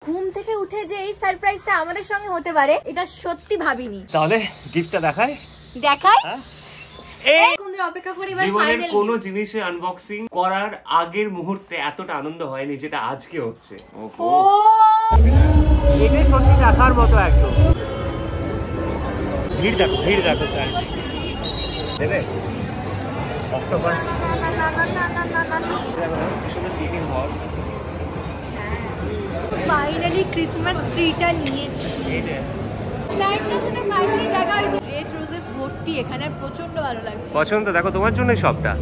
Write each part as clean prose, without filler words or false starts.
ঘুম থেকে উঠে যে এই সারপ্রাইজটা আমাদের সঙ্গে হতে পারে এটা সত্যি ভাবিনি। তাহলে গিফটটা দেখাই অপেক্ষা করি। জীবনের কোনো জিনিসের আনবক্সিং করার আগের মুহূর্তে এতটা আনন্দ হয়নি যেটা আজকে হচ্ছে। এটা সত্যি দেখার মতো একদম। ভিড় দেখো দেবে অক্টোপাস ফাইনালি ক্রিসমাস ট্রিটা নিয়েছি। রেড রোজেস ভর্তি এখানে, প্রচন্ড ভালো লাগছে। পছন্দ দেখো তোমার জন্য সবটা।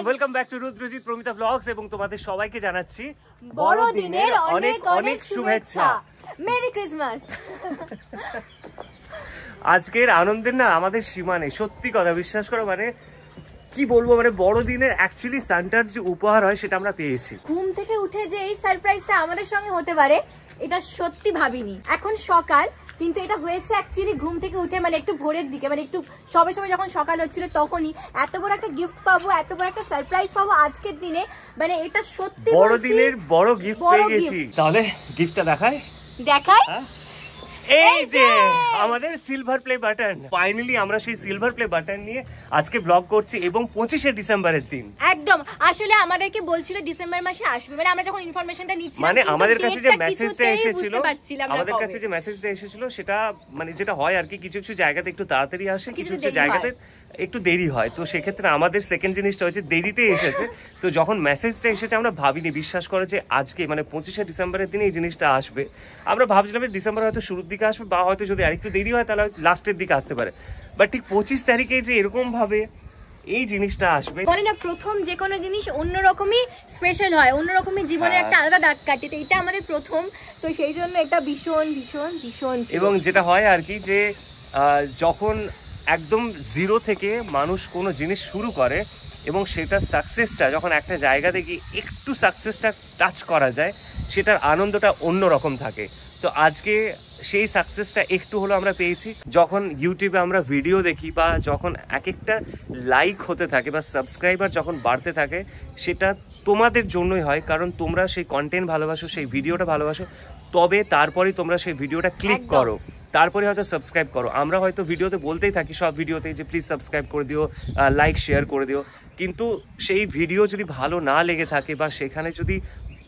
Welcome back to Rudrajit Pramita blogs এবং তোমাদের সবাইকে জানাচ্ছি বড়দিনের অনেক অনেক শুভেচ্ছা। Merry Christmas. আজকের আনন্দের না আমাদের সীমা নেই, সত্যি কথা বিশ্বাস করো। মানে কি বলবো, মানে বড়দিনের অ্যাকচুয়ালি সান্টার যে উপহার হয় সেটা আমরা পেয়েছি। ঘুম থেকে উঠে যে এই সারপ্রাইজটা আমাদের সঙ্গে হতে পারে এটা সত্যি ভাবিনি। এখন সকাল, কিন্তু এটা হয়েছে অ্যাকচুয়ালি ঘুম থেকে উঠে, মানে একটু ভোরের দিকে, মানে একটু সবে যখন সকাল হচ্ছিল তখনই এত বড় একটা গিফট পাবো, এত বড় একটা সারপ্রাইজ পাবো আজকের দিনে। মানে এটা সত্যি বড়দিনের বড় গিফট পেয়ে গেছি। তাহলে গিফটটা দেখাই। এই যে আমাদের সিলভার প্লে বাটন, ফাইনালি আমরা সেই সিলভার প্লে বাটন নিয়ে আজকে ব্লগ করছি এবং 25শে ডিসেম্বরের দিন। একদম, আসলে আমাদেরকে বলছিল ডিসেম্বর মাসে আসবে, মানে আমরা যখন ইনফরমেশনটা নিচ্ছি, মানে আমাদের কাছে যে মেসেজটা এসেছিল সেটা মানে যেটা হয় আর কি, কিছু কিছু জায়গাতে একটু তাড়াতাড়ি আসে, কিছু কিছু জায়গাতে একটু দেরি হয়। তো সেক্ষেত্রে আমাদের সেকেন্ড জিনিসটা হচ্ছে দেরিতে এসেছে। তো যখন মেসেজটা এসেছে আমরা ভাবিনি, বিশ্বাস করে যে আজকে মানে 25শে ডিসেম্বরের দিনে এই জিনিসটা আসবে। আমরা ভাবছিলাম ডিসেম্বর হয়তো শুরুর দিকে আসবে, বা হয়তো যদি আরেকটু দেরি হয় তাহলে লাস্টের দিকে আসতে পারে। বাট ঠিক 25 তারিখে যে এরকম ভাবে এই জিনিসটা আসবে, বলে না প্রথম যে কোনো জিনিস অন্যরকমই স্পেশাল হয়, অন্যরকমই জীবনের একটা আলাদা দাগ কাটে। তো এটা আমাদের প্রথম, তো সেই জন্য এটা ভীষণ ভীষণ ভীষণ। এবং যেটা হয় আর কি যে যখন একদম জিরো থেকে মানুষ কোনো জিনিস শুরু করে এবং সেটার সাকসেসটা যখন একটা জায়গা থেকে একটু সাকসেসটা টাচ করা যায়, সেটার আনন্দটা অন্যরকম থাকে। তো আজকে সেই সাকসেসটা একটু হলো আমরা পেয়েছি। যখন ইউটিউবে আমরা ভিডিও দেখি বা যখন এক একটা লাইক হতে থাকে বা সাবস্ক্রাইবার যখন বাড়তে থাকে, সেটা তোমাদের জন্যই হয়, কারণ তোমরা সেই কন্টেন্ট ভালোবাসো, সেই ভিডিওটা ভালোবাসো, তবে তারপরেই তোমরা সেই ভিডিওটা ক্লিক করো, তারপরে হয়তো সাবস্ক্রাইব করো। আমরা হয়তো ভিডিওতে বলতেই থাকি, সব ভিডিওতেই, যে প্লিজ সাবস্ক্রাইব করে দিও, লাইক শেয়ার করে দিও, কিন্তু সেই ভিডিও যদি ভালো না লেগে থাকে বা সেখানে যদি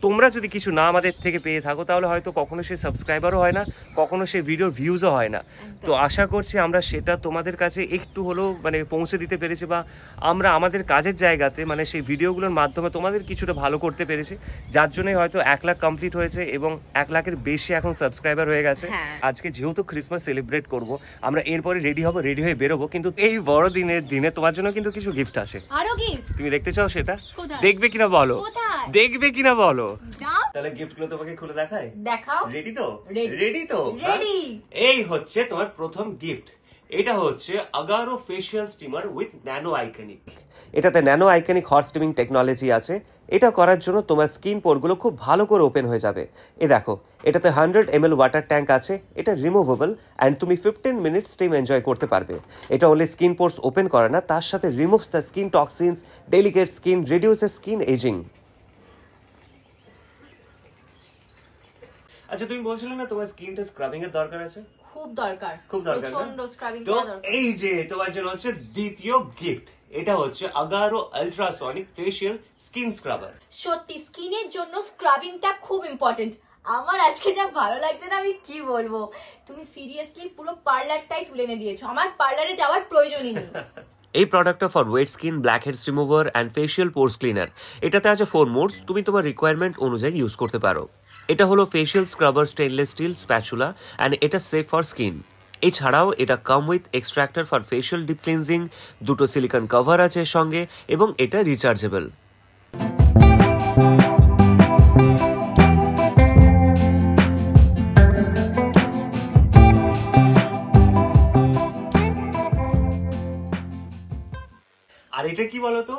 তোমরা যদি কিছু না আমাদের থেকে পেয়ে থাকো, তাহলে হয়তো কখনো সেই সাবস্ক্রাইবারও হয় না, কখনো সেই ভিডিওর ভিউজও হয় না। তো আশা করছি আমরা সেটা তোমাদের কাছে একটু হলেও মানে পৌঁছে দিতে পেরেছি, বা আমরা আমাদের কাজের জায়গাতে মানে সেই ভিডিওগুলোর মাধ্যমে তোমাদের কিছুটা ভালো করতে পেরেছি, যার জন্যই হয়তো 1 লাখ কমপ্লিট হয়েছে এবং 1 লাখের বেশি এখন সাবস্ক্রাইবার হয়ে গেছে। আজকে যেহেতু ক্রিসমাস সেলিব্রেট করব, আমরা এরপরে রেডি হয়ে বেরোবো, কিন্তু এই বড়দিনের দিনে তোমার জন্য কিন্তু কিছু গিফট আছে। আরো গিফট তুমি দেখতে চাও? সেটা দেখবে কিনা বলো, দেখবে কিনা বলো। তাহলে গিফটগুলো তোমাকে খুলে দেখাও। রেডি তো? রেডি। এই হচ্ছে তোমার প্রথম গিফট। এটা হচ্ছে Agaro facial steamer with nano iconic. এটাতে nano iconic hot steaming technology আছে। এটা করার জন্য তোমার স্কিন পোরগুলো খুব ভালো করে ওপেন হয়ে যাবে। দেখো, এটাতে 100 ml ওয়াটার ট্যাঙ্ক আছে। এটা রিমুভেবল অ্যান্ড তুমি 15 মিনিট স্টিম এনজয় করতে পারবে। এটা অনলি স্কিন পোরস ওপেন করে না, তার সাথে removes the skin toxins, delicate skin, reduces skin aging. আচ্ছা, তুমি বলছিলে না তোমার স্কিনটা স্ক্রাবিং এর দরকার আছে? খুব দরকার। প্রচন্ড স্ক্রাবিং করা দরকার। এই যে তোমার জন্য হচ্ছে দ্বিতীয় গিফট। এটা হচ্ছে Agaro ultrasonic facial skin scrubber. সত্যি স্কিনের জন্য স্ক্রাবিংটা খুব ইম্পর্টেন্ট। আমার আজকে যা ভালো লাগছে না, আমি কি বলবো। তুমি সিরিয়াসলি পুরো পার্লারটাই তুলে এনে দিয়েছো, আমার পার্লারে যাওয়ার প্রয়োজনই নেই। এই প্রোডাক্টটা for wet skin, blackheads remover and facial pores cleaner. এটাতে আছে 4 মোডস, তুমি তোমার রিকোয়ারমেন্ট অনুযায়ী ইউজ করতে পারো। এটা হলো facial scrubber stainless steel spatula and এটা সেফ ফর স্কিন। এছাড়াও এটা come with extractor for facial deep cleansing, 2টো সিলিকন কভার আছে এর সঙ্গে এবং এটা রিচার্জেবল। আর এটা কি বলতো?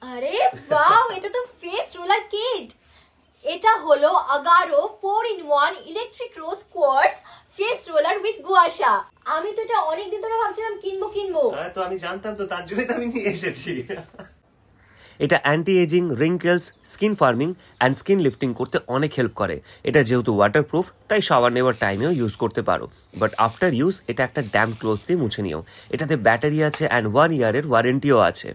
আরে ওয়াও, এটা তো ফেস রোলার কিট। এটা হলো Agaro 4-in-1 electric rose quartz face roller with gua sha. আমি তো এটা অনেকদিন ধরে ভাবছিলাম কিনবো। তো আমি জানতাম তো, তার জন্যই তো আমি নিয়ে এসেছি। এটা anti aging, wrinkles, skin firming and skin lifting করতে অনেক হেল্প করে। এটা যেহেতু ওয়াটারপ্রুফ তাই শাওয়ার নেওয়ার টাইমেও ইউজ করতে পারো, বাট আফটার ইউজ এটা একটা ড্যাম্প ক্লোথ দিয়ে মুছে নিও। এটাতে ব্যাটারি আছে অ্যান্ড 1 ইয়ারের ওয়ারেন্টিও আছে।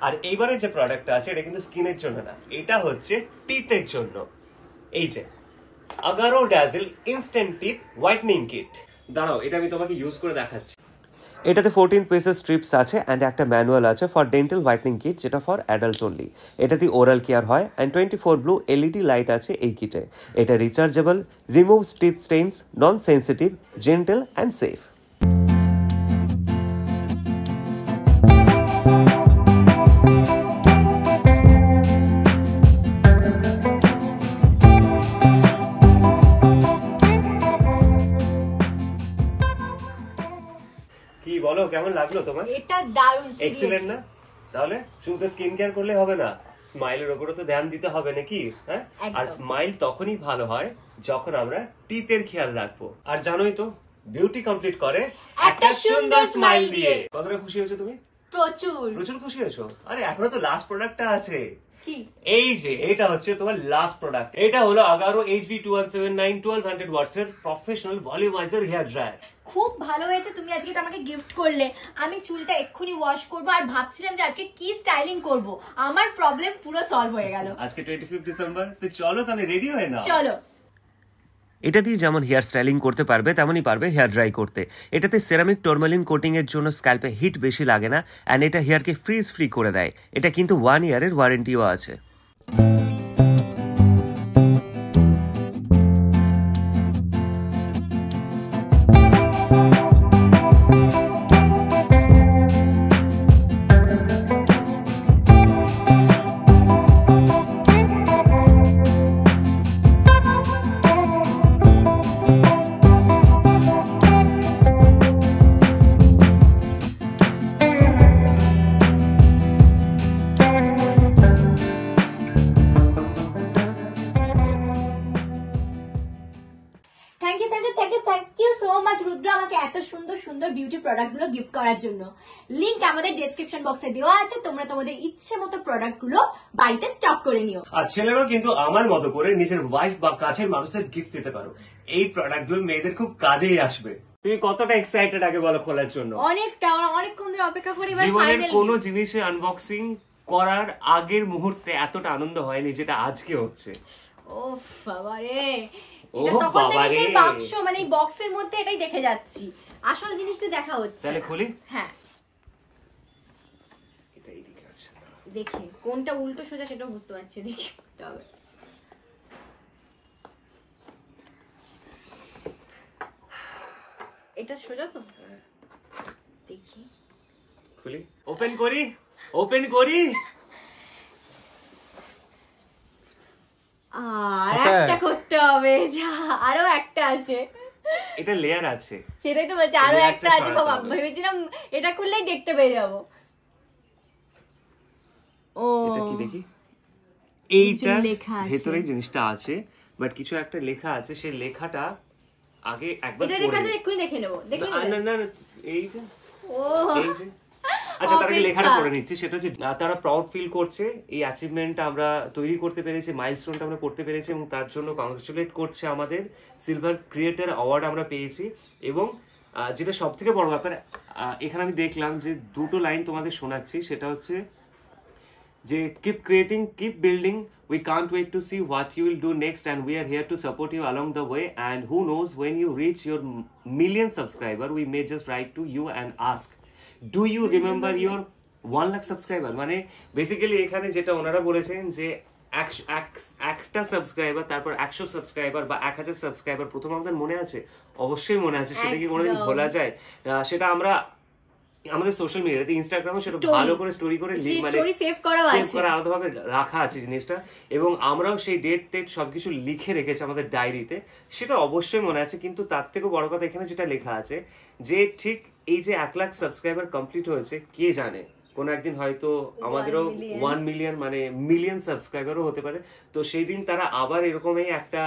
আর এইবারে যে প্রোডাক্টটা আছে এটা কিন্তু স্কিনের জন্য না, এটা হচ্ছে টিথের জন্য। এই যে Agaro dazzle instant teeth whitening kit. দাঁড়াও, এটা আমি তোমাকে ইউজ করে দেখাচ্ছি। এটাতে 14 পিসেস স্ট্রিপস আছে অ্যান্ড একটা ম্যানুয়াল আছে ফর ডেন্টাল হোয়াইটনিং কিট, যেটা ফর অ্যাডাল্টস অনলি। এটাতে ওরাল কেয়ার হয় অ্যান্ড 24 ব্লু এলইডি লাইট আছে এই কিটে। এটা rechargeable, removes teeth stains, non sensitive, gentle and safe. কি বলো, কেমন লাগলো তোমার? এটা দারুণ, এক্সিলেন্ট না? তাহলে শুধু স্কিন কেয়ার করলে হবে না, স্মাইলের উপরও তো ধ্যান দিতে হবে নাকি? হ্যাঁ, আর স্মাইল তখনই ভালো হয় যখন আমরা টিথের খেয়াল রাখবো। আর জানোই তো, বিউটি কমপ্লিট করে একটা সুন্দর স্মাইল দিয়ে। কতটা খুশি হয়েছো তুমি? প্রচুর খুশি হয়েছো? আরে এখনো তো লাস্ট প্রোডাক্টটা আছে। কি? এই যে এটা হচ্ছে তোমার লাস্ট প্রোডাক্ট। এটা হলো আগারো HV2179 1200 ওয়াটস এর প্রফেশনাল ভলিউমাইজার হেয়ার ড্রায়ার। খুব ভালো হয়েছে, তুমি আজকে এটা আমাকে গিফট করলে। আমি চুলটা এক্ষুনি ওয়াশ করব আর ভাবছিলাম যে আজকে কি স্টাইলিং করব। আমার প্রবলেম পুরো সলভ হয়ে গেল। আজকে 25 ডিসেম্বর, তো চলো তাহলে রেডি হয়ে নাও। চলো। এটা দিয়ে যেমন হেয়ার স্টাইলিং করতে পারবে তেমনই পারবে হেয়ার ড্রাই করতে। এটাতে সেরামিক টরমালিন কোটিং এর জন্য স্ক্যাল্পে হিট বেশি লাগে না অ্যান্ড এটা হেয়ারকে ফ্রিজ ফ্রি করে দেয়। এটা কিন্তু 1 ইয়ারের ওয়ারেন্টিও আছে। থ্যাংক ইউ সো মাচ রুদ্র, আমাকে এত সুন্দর সুন্দর বিউটি প্রোডাক্ট গুলো গিফট করার জন্য। লিংক আমাদের ডেসক্রিপশন বক্সে দেওয়া আছে, তোমরা তোমাদের ইচ্ছে মতো প্রোডাক্ট গুলো বাড়িতে স্টক করে নিও। আর ছেলেরাও কিন্তু আমার মতো করে নিজের ওয়াইফ বা কাছের মানুষের গিফট দিতে পারো। এই প্রোডাক্ট গুলো মেয়েদের খুব কাজেই আসবে। তুমি কতটা এক্সাইটেড আগে বলো খোলার জন্য? অনেকক্ষণ ধরে অপেক্ষা করি। জীবনের কোনো জিনিসের আনবক্সিং করার আগের মুহূর্তে এতটা আনন্দ হয়নি যেটা আজকে হচ্ছে। ও বাবা রে, এটা তখন থেকে সেই বাক্স, মানে এই বক্সের মধ্যে এটাই দেখে যাচ্ছি, আসল জিনিসটা দেখা হচ্ছে। তাহলে খুলি? হ্যাঁ, এটা এইদিকে আছে, দেখি কোনটা উল্টো সোজা সেটাও বুঝতে পারছি। দেখি তবে এটা সোজা তো, দেখি খুলি, ওপেন করি। আর একটা করতে হবে, যা আরো একটা আছে। এটা লেয়ার আছে, সেটাই তো বলছি, আরো একটা আছে। ভেবেছিলাম এটা খুললেই দেখতে পেয়ে যাবো। ও এটা কি দেখি, এইটা ভেতরেই জিনিসটা আছে, বাট কিছু একটা লেখা আছে। সেই লেখাটা আগে একবার এটা লেখাটা এক্ষুনি দেখে নেবো। না, এই যে আচ্ছা, তার আগে লেখাটা পড়ে নিচ্ছি। সেটা হচ্ছে তারা প্রাউড ফিল করছে এই অ্যাচিভমেন্টটা আমরা তৈরি করতে পেরেছি, মাইলস্টোনটা আমরা করতে পেরেছি, এবং তার জন্য কংগ্রেচুলেট করছে আমাদের। সিলভার ক্রিয়েটর অ্যাওয়ার্ড আমরা পেয়েছি। এবং যেটা সব থেকে বড় ব্যাপার, এখানে আমি দেখলাম যে দুটো লাইন তোমাদের শোনাচ্ছি। সেটা হচ্ছে যে keep creating, keep building, we can't wait to see what you will do next and we are here to support you along the way, and who knows, when you reach your million subscriber we may just write to you and ask, do you remember your 1 lakh subscriber? মানে basically এখানে যেটা ওনারা বলেছেন যে একটা subscriber, তারপর 100 subscriber বা 1000 subscriber, প্রথম আমাদের মনে আছে? অবশ্যই মনে আছে। সেটা কি কোনোদিন ভোলা যায়? সেটা আমরা আমাদের সোশ্যাল মিডিয়াতে, ইনস্টাগ্রামে সেটা ভালো করে স্টোরি করে মানে সেভ করা আলাদাভাবে রাখা আছে জিনিসটা, এবং আমরাও সেই ডেট সবকিছু লিখে রেখেছি আমাদের ডায়েরিতে, সেটা অবশ্যই মনে আছে। কিন্তু তার থেকে বড় কথা এখানে যেটা লেখা আছে যে ঠিক এই যে 1 লাখ সাবস্ক্রাইবার কমপ্লিট হয়েছে, কে জানে কোন একদিন হয়তো আমাদেরও 1 মিলিয়ন মানে মিলিয়ন সাবস্ক্রাইবারও হতে পারে। তো সেই দিন তারা আবার এরকমই একটা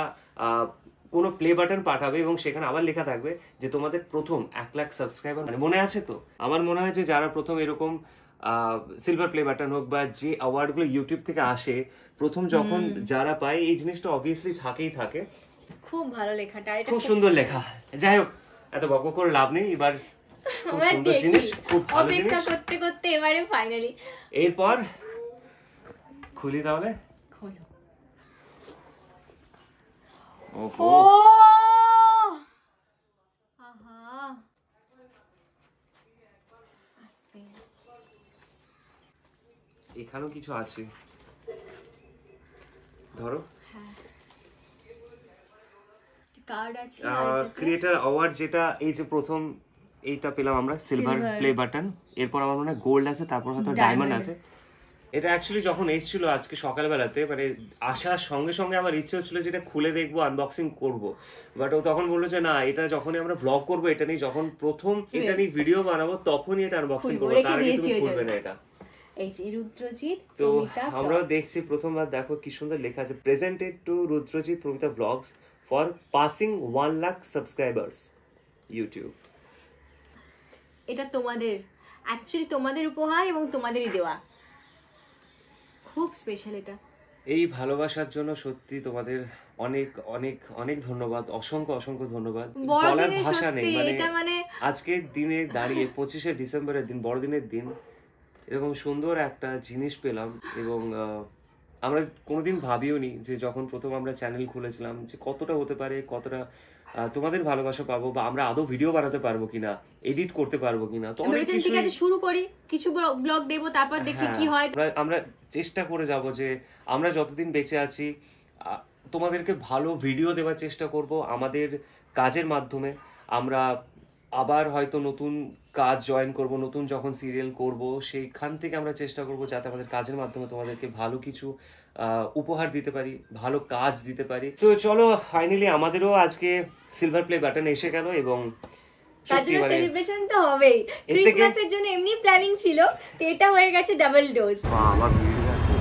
কোনো প্লে বাটন পাঠাবে এবং সেখানে আবার লেখা থাকবে যে তোমাদের প্রথম 1 লাখ সাবস্ক্রাইবার, মানে মনে আছে তো? আমার মনে হয় যে যারা প্রথম এরকম সিলভার প্লে বাটন হোক বা যে অ্যাওয়ার্ডগুলো ইউটিউব থেকে আসে প্রথম যখন যারা পায়, এই জিনিসটা অবভিয়াসলি থাকেই থাকে। খুব ভালো লেখাটা, এটা খুব সুন্দর লেখা। যাই হোক, এত বক করে লাভ নেই, এবার খুব সুন্দর জিনিস, খুব ভালো জিনিস। অপেক্ষা করতে করতে এবারে ফাইনালি এরপর খুলি তাহলে। খোলো। ওহো, আহা, আস্তে। এখানেও কিছু আছে, ধরো। কার্ড আছে, ক্রিয়েটর অ্যাওয়ার্ড, যেটা এই যে প্রথম এইটা পেলাম আমরা, সিলভার প্লে বাটন। এরপর আমার মনে হয় গোল্ড আছে, তারপর হয়তো ডায়মন্ড আছে। এটা অ্যাকচুয়ালি যখন এসেছিল আজকে সকালবেলাতে, মানে আসার সঙ্গে সঙ্গে আমার ইচ্ছে হচ্ছিল যেটা খুলে দেখবো, আনবক্সিং করব, বাট ও তখন বললো যে না, এটা যখনই আমরা ব্লগ করবো এটা নিয়ে, যখন প্রথম এটা নিয়ে ভিডিও বানাবো তখনই এটা আনবক্সিং করবো, তার আগে তুমি খুলবে না এটা। এই যে রুদ্রজিৎ তো আমরাও দেখছি প্রথমবার, দেখো কি সুন্দর লেখা আছে, presented to Rudrajit Pramita blogs for passing 1 lakh subscribers YouTube. এটা তোমাদের, অ্যাকচুয়ালি তোমাদের উপহার এবং তোমাদেরই দেওয়া, খুব স্পেশাল এটা। এই ভালোবাসার জন্য সত্যি তোমাদের অনেক অনেক অনেক ধন্যবাদ, অসংখ্য অসংখ্য ধন্যবাদ, বলার ভাষা নেই। মানে আজকের দিনে দাঁড়িয়ে 25শে ডিসেম্বরের দিন, বড়দিনের দিন, এরকম সুন্দর একটা জিনিস পেলাম। এবং আমরা কোনোদিন ভাবিও নি যে যখন প্রথম আমরা চ্যানেল খুলেছিলাম যে কতটা হতে পারে, কতটা তোমাদের ভালোবাসা পাবো, বা আমরা আদৌ ভিডিও বানাতে পারবো কিনা, এডিট করতে পারবো কিনা। তো অনেক কিছু, ঠিক আছে শুরু করি, কিছু ব্লগ দেবো, তারপর দেখি কি হয়। আমরা চেষ্টা করে যাব যে আমরা যতদিন বেঁচে আছি তোমাদেরকে ভালো ভিডিও দেওয়ার চেষ্টা করব আমাদের কাজের মাধ্যমে। আমরা আবার হয়তো নতুন কাজ জয়েন করব, নতুন যখন সিরিয়াল করব, সেইখান থেকে আমরা চেষ্টা করব যাতে আমাদের কাজের মাধ্যমে তোমাদেরকে ভালো কিছু উপহার দিতে পারি, ভালো কাজ দিতে পারি। তো চলো, ফাইনালি আমাদেরও আজকে সিলভার প্লে বাটন এসে গেল, এবং তার জন্য সেলিব্রেশন তো হবেই। ক্রিসমাসের জন্য এমনি প্ল্যানিং ছিল, তো এটা হয়ে গেছে ডাবল ডোজ। বাবা ভিড় দেখো।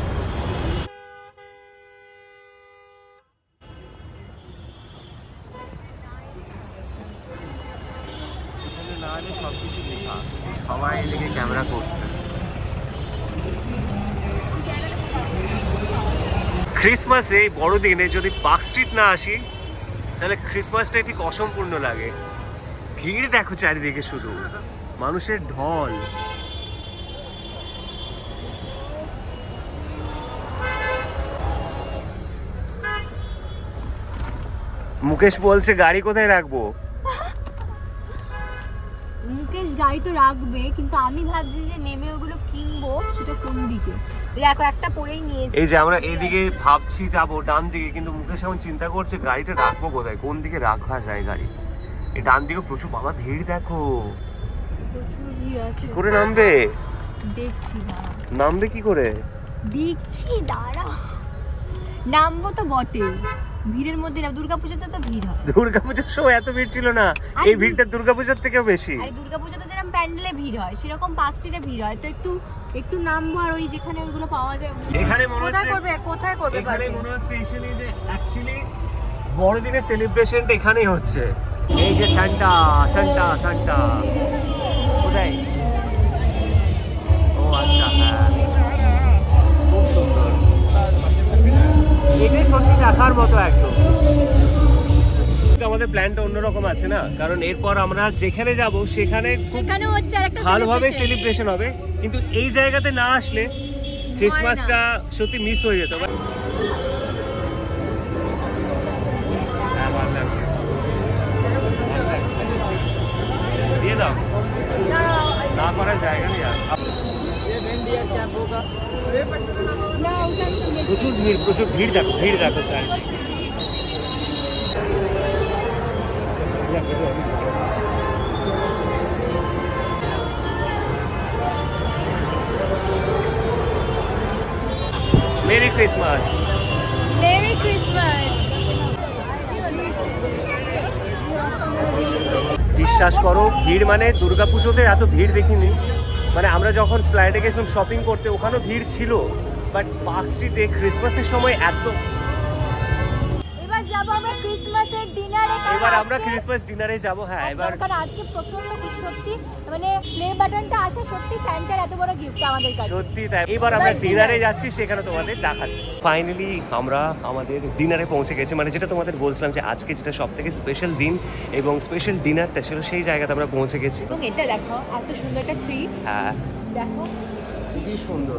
এখানে না হলে সবকিছু লেখা, সবাই এদিকে ক্যামেরা করছে। ক্রিসমাসে, বড়দিনে যদি পার্ক স্ট্রিট না আসি তাহলে ক্রিসমাসটা ঠিক অসম্পূর্ণ লাগে। ভিড় দেখো চারিদিকে, শুধু মানুষের ঢল। মুকেশ বলছে গাড়ি কোথায় রাখবো? মুকেশ গাড়ি তো রাখবে, কিন্তু আমি ভাবছি যে নেমে ওগুলো কিনবো, সেটা কোন দিকে। দেখো একটা পরেই নিয়েছি। এই যে আমরা এদিকে ভাবছি যাবো ডান দিকে, কিন্তু মুকেশ এখন চিন্তা করছে গাড়িটা রাখবো কোথায়, কোন দিকে রাখা যায় গাড়ি। এই ডান দিকে প্রচুর, বাবা ভিড় দেখো, প্রচুর ভিড় আছে। কি করে নামবে? দেখছি দাঁড়া। নামবে কি করে? দেখছি দাঁড়া। নামবো তো বটে, ভিড়ের মধ্যে না। দুর্গাপূজাতে তো ভিড় হয়। দুর্গাপূজার সময় এত ভিড় ছিল না, এই ভিড়টা দুর্গাপূজার থেকেও বেশি। আরে দুর্গাপূজাতে যেরকম প্যান্ডেলে ভিড় হয়, সেরকম পার্ক স্ট্রিটে ভিড় হয়। তো একটু নামবো, আর ওই যেখানে ওইগুলো পাওয়া যায় এখানে মনে হচ্ছে কোথায় করবে এখানে মনে হচ্ছে এখানে যে অ্যাকচুয়ালি বড়দিনের সেলিব্রেশনটা এখানেই হচ্ছে। এই যে সান্টা সান্টা সান্টা কোথায়? ও আচ্ছা, হ্যাঁ খুব সুন্দর। এটাই সত্যি দেখার মতো একদম। আমাদের প্ল্যানটা অন্যরকম আছে না, কারণ এরপর আমরা যেখানে যাব সেখানে ভালোভাবে সেলিব্রেশন হবে, কিন্তু এই জায়গাতে না আসলে ক্রিসমাসটা সত্যি মিস হয়ে যেত। দিয়ে দাও, না করার জায়গা নেই আর। প্রচুর ভিড় দেখো sir. Merry Christmas. Merry Christmas. বিশ্বাস করো, ভিড় মানে দুর্গাপুজোতে এত ভিড় দেখিনি। মানে আমরা যখন ফ্লাইটে গেছিলাম শপিং করতে, ওখানেও ভিড় ছিল, বাট পার্ক স্ট্রিটে ক্রিসমাসের সময় এত। এবার যাব আমরা ক্রিসমাসের ডিনারে। এবার আমরা ক্রিসমাস ডিনারে যাব। হ্যাঁ, এবার কারণ আজকে প্রচন্ড সত্যি মানে প্লে বাটনটা আসে সত্যি স্যান্টার এত বড় গিফট আমাদের কাছে। সত্যি তাই। এবার আমরা ডিনারে যাচ্ছি, সেখানে তোমাদের দেখাচ্ছি। ফাইনালি আমরা আমাদের ডিনারে পৌঁছে গেছি। মানে যেটা তোমাদের বলছিলাম যে আজকে যেটা সবথেকে স্পেশাল দিন এবং স্পেশাল ডিনারটা ছিল, সেই জায়গাতে আমরা পৌঁছে গেছি। এবং এটা দেখো এত সুন্দর একটা ট্রি। হ্যাঁ, দেখো কি সুন্দর।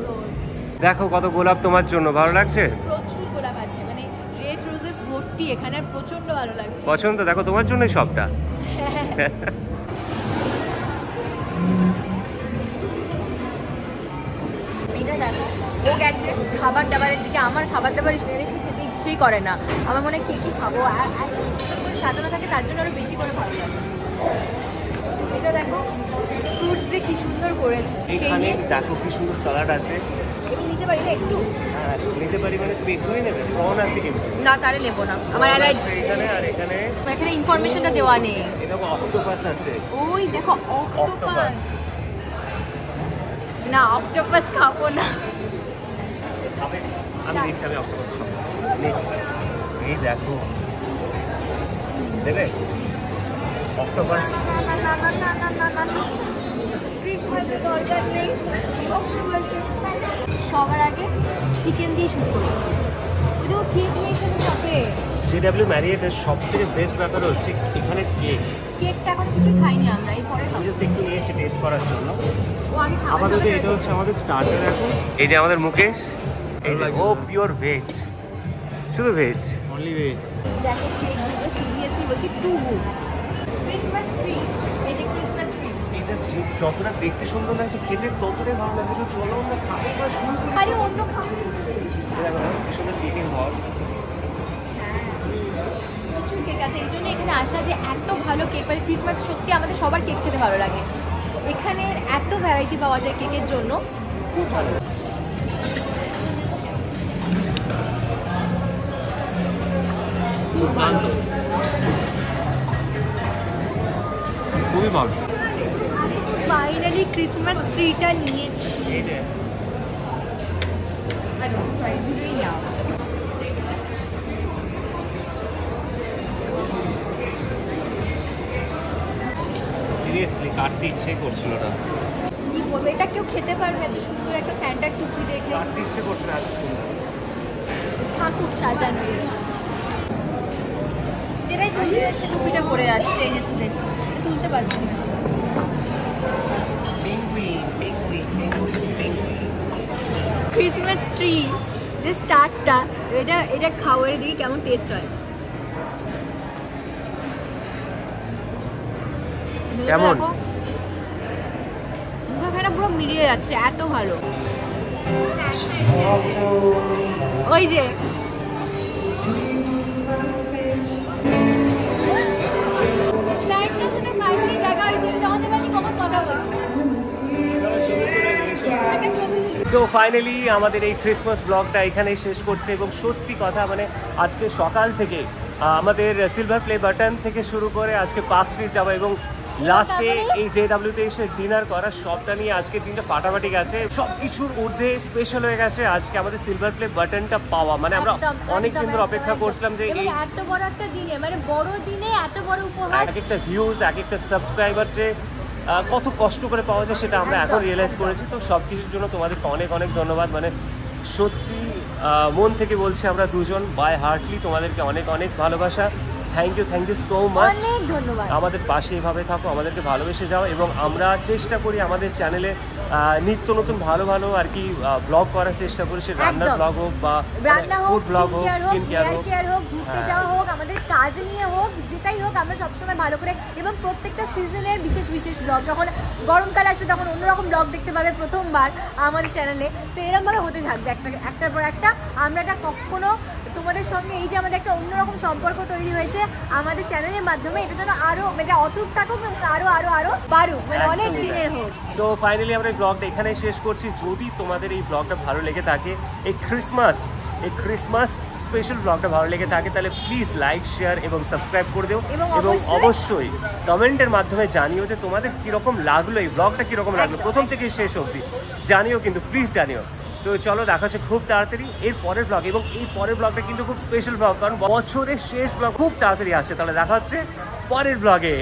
দেখো কত গোলাপ তোমার জন্য, ভালো লাগছে? প্রচুর গোলাপ আছে, মানে রেড রোজেস ভর্তি এখানে, প্রচন্ড ভালো লাগছে। পছন্দ? দেখো তোমার জন্যই সবটা। এটা দেখো ও গেছে খাবার দাবারের দিকে। আমার খাবার দাবার এসে খেতে ইচ্ছেই করে না। আমার মনে হয় কি খাবো, আর সাজানো থাকে তার জন্য আরো বেশি করে ভালো লাগে। এটা দেখো ফ্রুটস দিয়ে কি সুন্দর করেছে। এখানে দেখো কি সুন্দর স্যালাড আছে। একটু নিতে পারি না? একটু হ্যাঁ নিতে পারি। মানে তুমি একটুই নেবে? প্রন আছে কিন্তু। না, তাহলে নেবো না, আমার অ্যালার্জি। এখানে আর এখানে ইনফরমেশনটা দেওয়া নেই। এই দেখো অক্টোপাস আছে। ওই দেখো অক্টোপাস। না, অক্টোপাস খাবো না। আমি নিচ্ছি, আমি অক্টোপাস খাবো। নিচ্ছি। এই দেখো, দেবে অক্টোপাস। সবার আগে চিকেন দিয়ে শুরু করছি। JW ম্যারিয়েটের সবথেকে বেস্ট ব্যাপার হচ্ছে এখানে কেকটা এখন কিছু খাইনি আমরা, এরপরে খাবো। জাস্ট একটু নিয়ে এসে টেস্ট করার জন্য। ও আমি খাবো। আপাতত এটা হচ্ছে আমাদের স্টার্টার এখন। এই যে আমাদের মুকেশ, এই যে ও পিওর ভেজ, শুধু ভেজ, অনলি ভেজ। দেখো কেকগুলো সিরিয়াসলি বলছি টু গুড। ক্রিসমাস ট্রি, এই যে ক্রিসমাস ট্রি, এটা যতটা দেখতে সুন্দর লাগছে, খেতে ততটাই ভালো লাগছে। তো চলো আমরা খাবো বা শুরু করি। আরে অন্য খাবো। সুন্দর কেকের হল। প্রচুর কেক আছে, এই জন্য এখানে আসা যে এত ভালো কেক পাই। ক্রিসমাস সত্যি আমাদের সবার কেক খেতে ভালো লাগে। এখানে এত ভ্যারাইটি পাওয়া যায় কেকের জন্য, খুব ভালো। খুবই ভালো। ফাইনালি ক্রিসমাস ট্রিটা নিয়েছি। এই যে সিরিয়াসলি কাটতে ইচ্ছে করছিল না। কি বলবো, এটা কেউ খেতে পারবে? এত সুন্দর একটা স্যান্টার টুপি দেখে কাটতে ইচ্ছে করছে না, এত সুন্দর। থাকুক সাজানো। যেটাই তুলতে যাচ্ছে টুপিটা পরে যাচ্ছে। এই যে তুলেছি, তুলতে পারছি না। ক্রিসমাস ট্রি যে স্টারটা, এটা খাওয়ার দিকে কেমন টেস্ট হয় কেমন? মুখে পুরো মিলিয়ে যাচ্ছে, এত ভালো। ওই যে দেখা হয়েছে, আমাদের কাছে কখন কথা বলবো। সো ফাইনালি আমাদের এই ক্রিসমাস ব্লগটা এখানেই শেষ করছে। এবং সত্যি কথা মানে আজকে সকাল থেকে আমাদের সিলভার প্লে বাটন থেকে শুরু করে আজকে পার্ক স্ট্রিট যাওয়া এবং লাস্টে এই JWতে এসে ডিনার করা, সবটা নিয়ে আজকে দিনটা ফাটাফাটি গেছে। সবকিছুর ঊর্ধ্বে স্পেশাল হয়ে গেছে আজকে আমাদের সিলভার প্লে বাটনটা পাওয়া। মানে আমরা অনেক দিন ধরে অপেক্ষা করছিলাম যে এই এত বড় একটা দিনে, মানে বড় দিনে এত বড় উপহার। এক একটা ভিউজ, এক একটা সাবস্ক্রাইবার যে কত কষ্ট করে পাওয়া যায় সেটা আমরা এখন রিয়েলাইজ করেছি। তো সব কিছুর জন্য তোমাদেরকে অনেক অনেক ধন্যবাদ। মানে সত্যি মন থেকে বলছি, আমরা দুজন বাই হার্টলি তোমাদেরকে অনেক অনেক ভালোবাসা। Thank you so much. অনেক ধন্যবাদ। আমাদের পাশে এভাবে থাকো, আমাদেরকে ভালোবেসে যাও, এবং আমরা চেষ্টা করি আমাদের চ্যানেলে নিত্য নতুন ভালো ভালো আর কি ব্লগ করার চেষ্টা করি, সে রান্নার ব্লগ হোক বা ফুড ব্লগ হোক, স্কিন কেয়ার হোক, ঘুরতে যাওয়া হোক, আমাদের কাজ নিয়ে হোক, যেটাই হোক আমরা সবসময় ভালো করে, এবং প্রত্যেকটা সিজনের বিশেষ বিশেষ ব্লগ, যখন গরমকাল আসবে তখন অন্যরকম ব্লগ দেখতে পাবে প্রথমবার আমাদের চ্যানেলে। তো এরকমভাবে হতে থাকবে একটার পর একটা। আমরা এটা কখনো তোমাদের সঙ্গে এই যে আমাদের একটা অন্যরকম সম্পর্ক তৈরি হয়েছে আমাদের চ্যানেলের মাধ্যমে, এটা যেন আরো মানে অটুট থাকুক এবং আরো আরো আরো বাড়ুক, মানে অনেক দিনের হোক। সো ফাইনালি আমরা এই ব্লগটা এখানেই শেষ করছি। যদি তোমাদের এই ব্লগটা ভালো লেগে থাকে, এই ক্রিসমাস স্পেশাল ব্লগটা ভালো লেগে থাকে, তাহলে প্লিজ লাইক, শেয়ার এবং সাবস্ক্রাইব করে দিও, এবং অবশ্যই কমেন্টের মাধ্যমে জানিও যে তোমাদের কিরকম লাগলো, এই ব্লগটা কিরকম লাগলো প্রথম থেকে শেষ অবধি জানিও, কিন্তু প্লিজ জানিও। তো চলো দেখা হচ্ছে খুব তাড়াতাড়ি এর পরের ব্লগ, এবং এই পরের ব্লগটা কিন্তু খুব স্পেশাল ব্লগ, কারণ বছরের শেষ ব্লগ খুব তাড়াতাড়ি আসছে। তাহলে দেখা হচ্ছে পরের ব্লগে।